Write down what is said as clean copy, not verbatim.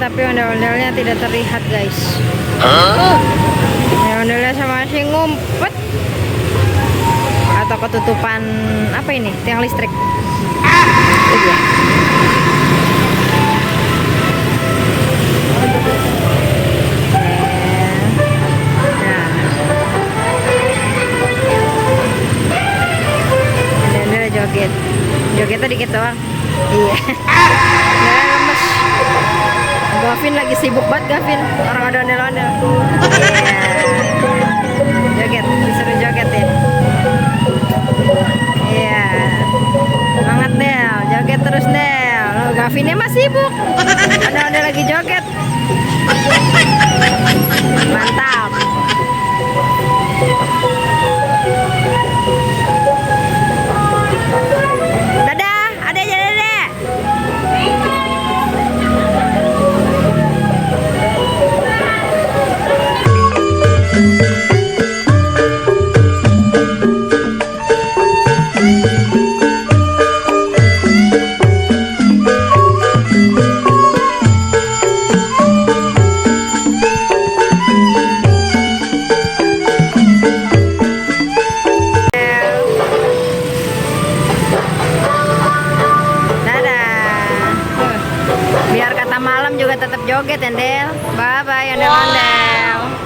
tapi ondel-ondelnya tidak terlihat, guys. Ondel-ondelnya masih ngumpet. Atau ketutupan apa ini? Tiang listrik. Itu dia. Jogetnya dikit doang. Iya. Ya, lemes. Gavin lagi sibuk banget, Gavin. Orang ada ondel-ondel. Iya. Joget, disuruh joget ya. Iya. Semangat Del, joget terus Del. Loh, Gavinnya masih sibuk. Ondel-ondel lagi joget. Mantap. Biar kata malam juga tetap joget ya Del. Bye bye ondel-ondel.